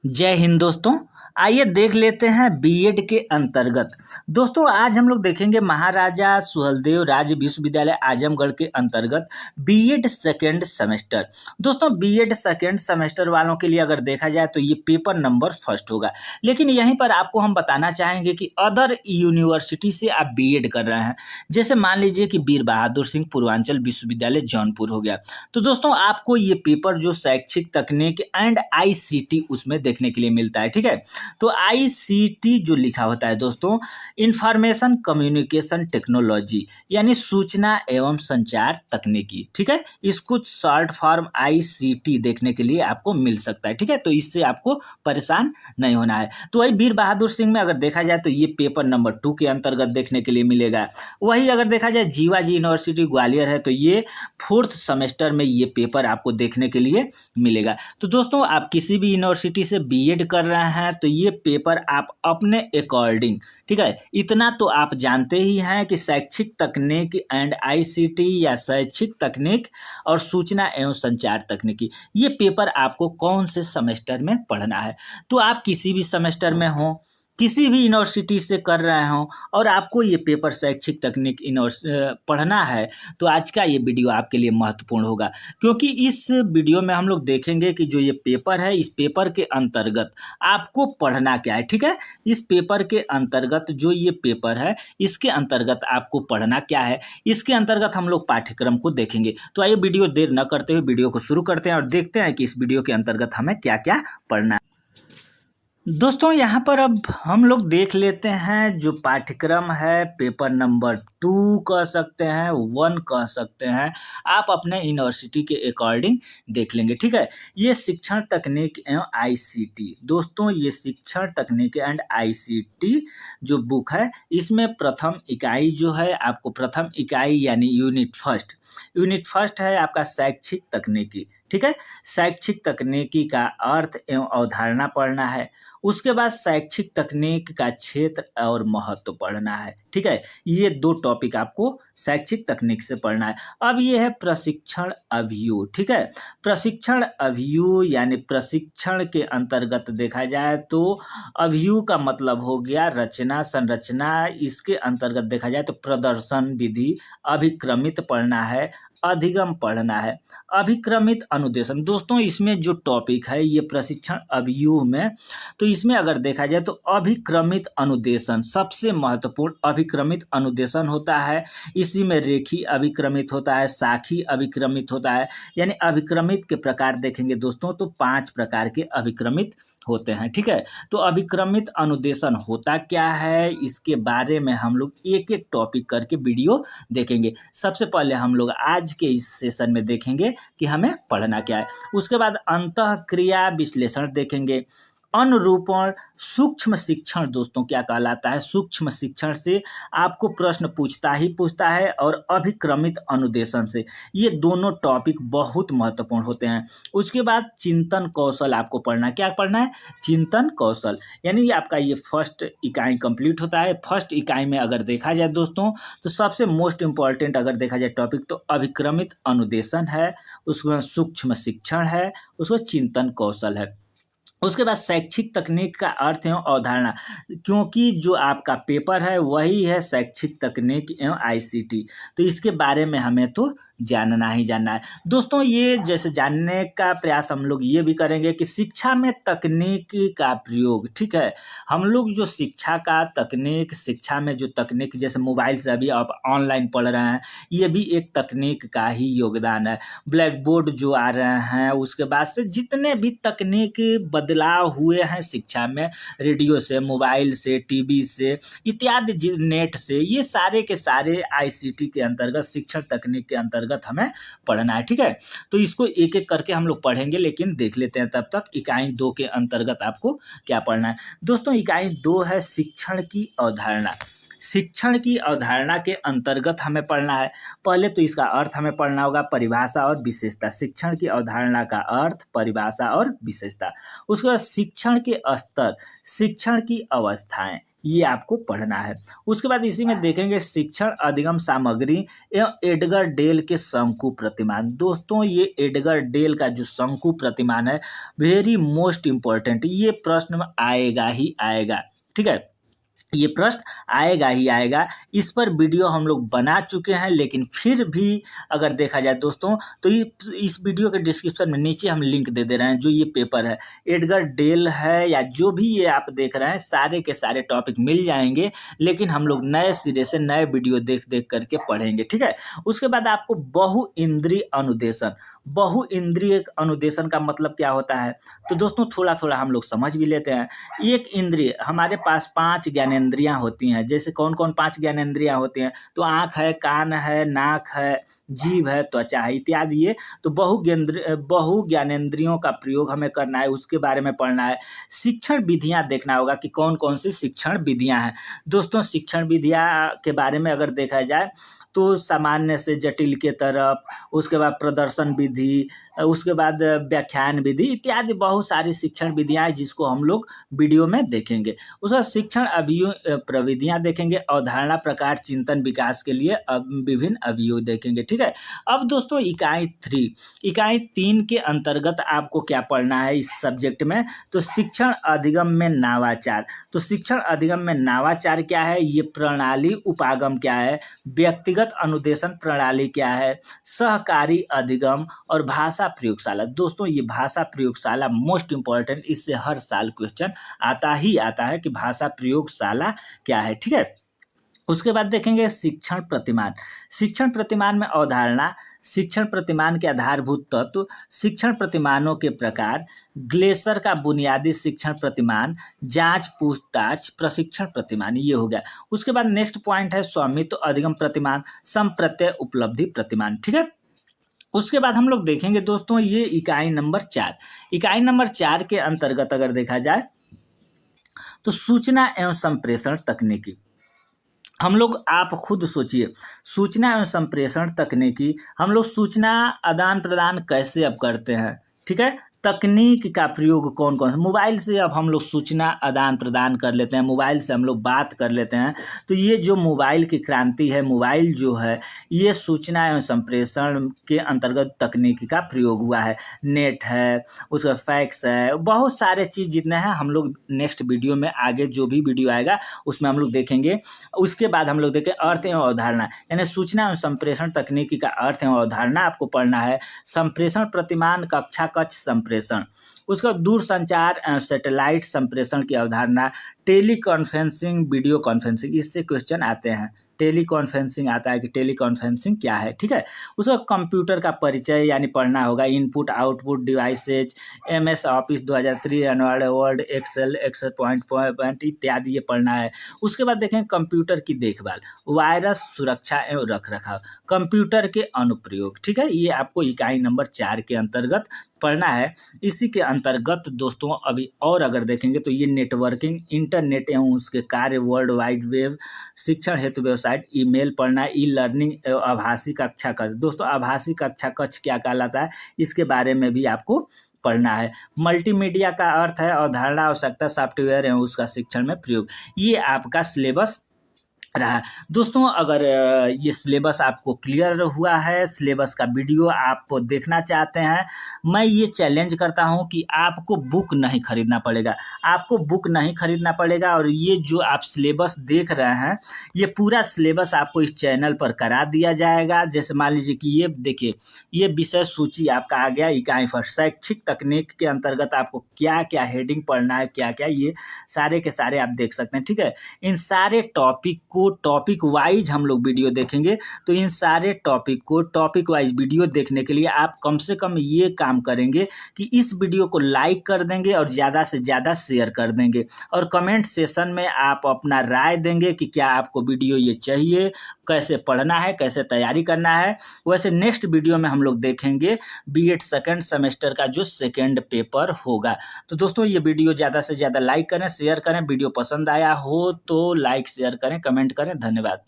जय हिंद दोस्तों। आइए देख लेते हैं बीएड के अंतर्गत। दोस्तों आज हम लोग देखेंगे महाराजा सुहेलदेव राज्य विश्वविद्यालय आजमगढ़ के अंतर्गत बीएड सेकेंड सेमेस्टर। दोस्तों बीएड सेकेंड सेमेस्टर वालों के लिए अगर देखा जाए तो ये पेपर नंबर फर्स्ट होगा। लेकिन यहीं पर आपको हम बताना चाहेंगे कि अदर यूनिवर्सिटी से आप बीएड कर रहे हैं, जैसे मान लीजिए कि वीर बहादुर सिंह पूर्वांचल विश्वविद्यालय जौनपुर हो गया, तो दोस्तों आपको ये पेपर जो शैक्षिक तकनीक एंड आईसीटी उसमें देखने के लिए मिलता है। ठीक है, तो आईसीटी जो लिखा होता है दोस्तों, इंफॉर्मेशन कम्युनिकेशन टेक्नोलॉजी यानी सूचना एवं संचार तकनीकी। ठीक है, इसको शॉर्ट फॉर्म आईसीटी देखने के लिए आपको मिल सकता है। ठीक है, तो इससे आपको परेशान नहीं होना है। तो वही वीर बहादुर सिंह में अगर देखा जाए तो ये पेपर नंबर 2 के अंतर्गत देखने के लिए मिलेगा। वही अगर देखा जाए जीवाजी यूनिवर्सिटी ग्वालियर है तो ये फोर्थ सेमेस्टर में ये पेपर आपको देखने के लिए मिलेगा। तो दोस्तों आप किसी भी यूनिवर्सिटी से बीएड कर रहे हैं तो ये पेपर आप अपने अकॉर्डिंग, ठीक है, इतना तो आप जानते ही हैं कि शैक्षिक तकनीक एंड आईसीटी या शैक्षिक तकनीक और सूचना एवं संचार तकनीकी, ये पेपर आपको कौन से सेमेस्टर में पढ़ना है। तो आप किसी भी सेमेस्टर में हो, किसी भी यूनिवर्सिटी से कर रहे हो और आपको ये पेपर शैक्षिक तकनीक पढ़ना है, तो आज का ये वीडियो आपके लिए महत्वपूर्ण होगा। क्योंकि इस वीडियो में हम लोग देखेंगे कि जो ये पेपर है, इस पेपर के अंतर्गत आपको पढ़ना क्या है। ठीक है, इस पेपर के अंतर्गत जो ये पेपर है, इसके अंतर्गत आपको पढ़ना क्या है, इसके अंतर्गत हम लोग पाठ्यक्रम को देखेंगे। तो आइए वीडियो देर न करते हुए वीडियो को शुरू करते हैं और देखते हैं कि इस वीडियो के अंतर्गत हमें क्या क्या पढ़ना है। दोस्तों यहाँ पर अब हम लोग देख लेते हैं जो पाठ्यक्रम है, पेपर नंबर 2 कह सकते हैं, 1 कह सकते हैं, आप अपने यूनिवर्सिटी के अकॉर्डिंग देख लेंगे। ठीक है, ये शिक्षण तकनीक एवं आईसीटी, दोस्तों ये शिक्षण तकनीक एंड आईसीटी जो बुक है, इसमें प्रथम इकाई जो है, आपको प्रथम इकाई यानी यूनिट फर्स्ट है आपका शैक्षिक तकनीकी। ठीक है, शैक्षिक तकनीकी का अर्थ एवं अवधारणा पढ़ना है। उसके बाद शैक्षिक तकनीक का क्षेत्र और महत्व पढ़ना है। ठीक है, ये 2 टॉपिक आपको शैक्षिक तकनीक से पढ़ना है। अब ये है प्रशिक्षण अभियू। ठीक है, प्रशिक्षण अभियू यानी प्रशिक्षण के अंतर्गत देखा जाए तो अभियू का मतलब हो गया रचना संरचना, इसके अंतर्गत देखा जाए तो प्रदर्शन विधि, अभिक्रमित पढ़ना है, अधिगम पढ़ना है, अभिक्रमित अनुदेशन। दोस्तों इसमें जो टॉपिक है ये प्रशिक्षण अभियू में, तो इसमें अगर देखा जाए तो अभिक्रमित अनुदेशन सबसे महत्वपूर्ण अभिक्रमित अनुदेशन होता है। इसी में रेखी अभिक्रमित होता है, साखी अभिक्रमित होता है। यानी अभिक्रमित के प्रकार देखेंगे दोस्तों तो 5 प्रकार के अभिक्रमित होते हैं। ठीक है, तो अभिक्रमित अनुदेशन होता क्या है, इसके बारे में हम लोग एक एक टॉपिक करके वीडियो देखेंगे। सबसे पहले हम लोग आज के इस सेशन में देखेंगे कि हमें पढ़ना क्या है। उसके बाद अंतःक्रिया विश्लेषण देखेंगे, अनुरूपण, सूक्ष्म शिक्षण दोस्तों क्या कहलाता है, सूक्ष्म शिक्षण से आपको प्रश्न पूछता है और अभिक्रमित अनुदेशन से, ये दोनों टॉपिक बहुत महत्वपूर्ण होते हैं। उसके बाद चिंतन कौशल आपको पढ़ना, क्या पढ़ना है, चिंतन कौशल, यानी ये आपका ये फर्स्ट इकाई कंप्लीट होता है। फर्स्ट इकाई में अगर देखा जाए दोस्तों तो सबसे मोस्ट इम्पॉर्टेंट अगर देखा जाए टॉपिक तो अभिक्रमित अनुदेशन है, उसके बाद सूक्ष्म शिक्षण है, उसके बाद चिंतन कौशल है। उसके बाद शैक्षिक तकनीक का अर्थ एवं अवधारणा, क्योंकि जो आपका पेपर है वही है शैक्षिक तकनीक एवं आईसीटी, तो इसके बारे में हमें तो जानना ही जानना है। दोस्तों ये जैसे जानने का प्रयास हम लोग ये भी करेंगे कि शिक्षा में तकनीक का प्रयोग। ठीक है, हम लोग जो शिक्षा का तकनीक, शिक्षा में जो तकनीक जैसे मोबाइल से अभी आप ऑनलाइन पढ़ रहे हैं, ये भी एक तकनीक का ही योगदान है। ब्लैक बोर्ड जो आ रहे हैं, उसके बाद से जितने भी तकनीक बदलाव हुए हैं शिक्षा में, रेडियो से, मोबाइल से, टीवी से इत्यादि, नेट से, ये सारे के सारे आईसीटी के अंतर्गत, शिक्षण तकनीक के अंतर्गत हमें पढ़ना है। ठीक है, तो इसको एक एक करके हम लोग पढ़ेंगे, लेकिन देख लेते हैं तब तक इकाई 2 के अंतर्गत आपको क्या पढ़ना है। दोस्तों इकाई 2 है शिक्षण की अवधारणा। शिक्षण की अवधारणा के अंतर्गत हमें पढ़ना है। पहले तो इसका अर्थ हमें पढ़ना होगा, परिभाषा और विशेषता। शिक्षण की अवधारणा का अर्थ, परिभाषा और विशेषता। उसके बाद शिक्षण के स्तर, शिक्षण की अवस्थाएं, ये आपको पढ़ना है। उसके बाद इसी में देखेंगे शिक्षण अधिगम सामग्री एवं एडगर डेल के शंकु प्रतिमान। दोस्तों ये एडगर डेल का जो शंकु प्रतिमान है, वेरी मोस्ट इम्पोर्टेंट, ये प्रश्न में आएगा ही आएगा। ठीक है, ये प्रश्न आएगा ही आएगा। इस पर वीडियो हम लोग बना चुके हैं, लेकिन फिर भी अगर देखा जाए दोस्तों, तो इस वीडियो के डिस्क्रिप्शन में नीचे हम लिंक दे रहे हैं। जो ये पेपर है एडगर डेल है या जो भी ये आप देख रहे हैं, सारे के सारे टॉपिक मिल जाएंगे, लेकिन हम लोग नए सिरे से नए वीडियो देख देख करके पढ़ेंगे। ठीक है, उसके बाद आपको बहु इंद्रिय अनुदेशन। बहु इंद्रिय अनुदेशन का मतलब क्या होता है, तो दोस्तों थोड़ा थोड़ा हम लोग समझ भी लेते हैं। एक इंद्रिय, हमारे पास 5 ज्ञानेंद्रियां होती हैं। जैसे कौन कौन 5 ज्ञानेंद्रियां होती हैं, तो आँख है, कान है, नाक है, जीभ है, त्वचा है इत्यादि। ये तो बहु ज्ञानेंद्रियों का प्रयोग हमें करना है, उसके बारे में पढ़ना है। शिक्षण विधियां देखना होगा कि कौन कौन सी शिक्षण विधियां हैं। दोस्तों शिक्षण विधियां के बारे में अगर देखा जाए तो सामान्य से जटिल के तरफ, उसके बाद प्रदर्शन विधि, उसके बाद व्याख्यान विधि इत्यादि बहुत सारी शिक्षण विधियां हैं, जिसको हम लोग वीडियो में देखेंगे। उसके बाद शिक्षण प्रविधियां देखेंगे। अवधारणा प्रकार चिंतन विकास के लिए विभिन्न अवयव देखेंगे। ठीक है, अब दोस्तों इकाई 3 के अंतर्गत आपको क्या पढ़ना है इस सब्जेक्ट में, तो शिक्षण अधिगम में नवाचार। तो शिक्षण अधिगम में नवाचार क्या है, ये प्रणाली उपागम क्या है, व्यक्तिगत अनुदेशन प्रणाली क्या है, सहकारी अधिगम और भाषा प्रयोगशाला। दोस्तों ये भाषा प्रयोगशाला मोस्ट इंपॉर्टेंट, इससे हर साल क्वेश्चन आता ही आता है कि भाषा प्रयोगशाला क्या है। ठीक है, उसके बाद देखेंगे शिक्षण प्रतिमान। शिक्षण प्रतिमान में अवधारणा, शिक्षण प्रतिमान के आधारभूत तत्व, शिक्षण प्रतिमानों के प्रकार, ग्लेसर का बुनियादी शिक्षण प्रतिमान, जांच पूछताछ, प्रशिक्षण प्रतिमान, ये हो गया। उसके बाद नेक्स्ट पॉइंट है स्वामित्व अधिगम प्रतिमान, संप्रत्यय उपलब्धि प्रतिमान। ठीक है, उसके बाद हम लोग देखेंगे दोस्तों ये इकाई नंबर 4। इकाई नंबर 4 के अंतर्गत अगर देखा जाए तो सूचना एवं संप्रेषण तकनीकी। हम लोग, आप खुद सोचिए, सूचना एवं संप्रेषण तकनीकी, हम लोग सूचना आदान प्रदान कैसे अब करते हैं। ठीक है, तकनीक का प्रयोग कौन कौन, मोबाइल से अब हम लोग सूचना आदान प्रदान कर लेते हैं, मोबाइल से हम लोग बात कर लेते हैं। तो ये जो मोबाइल की क्रांति है, मोबाइल जो है, ये सूचना एवं संप्रेषण के अंतर्गत तकनीक का प्रयोग हुआ है। नेट है, उसका फैक्स है, बहुत सारे चीज़ जितने हैं हम लोग नेक्स्ट वीडियो में, आगे जो भी वीडियो आएगा उसमें हम लोग देखेंगे। उसके बाद हम लोग देखें अर्थ एवं अवधारणा, यानी सूचना एवं संप्रेषण तकनीकी का अर्थ एवं अवधारणा आपको पढ़ना है। संप्रेषण प्रतिमान, कक्षा कक्ष संप्रेषण, उसका दूर संचार सैटेलाइट संप्रेषण की अवधारणा, टेली कॉन्फ्रेंसिंग, वीडियो कॉन्फ्रेंसिंग, इससे क्वेश्चन आते हैं। टेली कॉन्फ्रेंसिंग आता है कि टेली कॉन्फ्रेंसिंग क्या है। ठीक है, उसका कंप्यूटर का परिचय यानी पढ़ना होगा, input output devices, MS office 2003, annual word, excel, excel point इत्यादि ये पढ़ना है। उसके बाद देखें कंप्यूटर की देखभाल, वायरस सुरक्षा एवं रखरखाव, कंप्यूटर के अनुप्रयोग। ठीक है, ये आपको इकाई नंबर 4 के अंतर्गत पढ़ना है। इसी के अंतर्गत दोस्तों अभी और अगर देखेंगे तो ये नेटवर्किंग, इंटरनेट एवं उसके कार्य, वर्ल्ड वाइड वेब, शिक्षण हेतु वेबसाइट, ईमेल पढ़ना है, ई लर्निंग एवं आभासी कक्षा कक्ष। दोस्तों आभासी कक्षा कक्ष क्या कहलाता है, इसके बारे में भी आपको पढ़ना है। मल्टीमीडिया का अर्थ है अवधारणा, आवश्यकता, सॉफ्टवेयर एवं उसका शिक्षण में प्रयोग। ये आपका सिलेबस रहा। दोस्तों अगर ये सिलेबस आपको क्लियर हुआ है, सिलेबस का वीडियो आप देखना चाहते हैं, मैं ये चैलेंज करता हूं कि आपको बुक नहीं खरीदना पड़ेगा। आपको बुक नहीं खरीदना पड़ेगा और ये जो आप सिलेबस देख रहे हैं, ये पूरा सिलेबस आपको इस चैनल पर करा दिया जाएगा। जैसे मान लीजिए कि ये देखिए, ये विषय सूची आपका आ गया इकाई फर्स्ट, शैक्षिक तकनीक के अंतर्गत आपको क्या क्या हेडिंग पढ़ना है, क्या क्या, ये सारे के सारे आप देख सकते हैं। ठीक है, इन सारे टॉपिक को टॉपिक वाइज हम लोग वीडियो देखेंगे। तो इन सारे टॉपिक को टॉपिक वाइज वीडियो देखने के लिए आप कम से कम ये काम करेंगे कि इस वीडियो को लाइक कर देंगे और ज़्यादा से ज़्यादा शेयर कर देंगे, और कमेंट सेशन में आप अपना राय देंगे कि क्या आपको वीडियो ये चाहिए, कैसे पढ़ना है, कैसे तैयारी करना है। वैसे नेक्स्ट वीडियो में हम लोग देखेंगे B.Ed सेकेंड सेमेस्टर का जो सेकेंड पेपर होगा। तो दोस्तों ये वीडियो ज़्यादा से ज़्यादा लाइक करें, शेयर करें। वीडियो पसंद आया हो तो लाइक शेयर करें, कमेंट करें। धन्यवाद।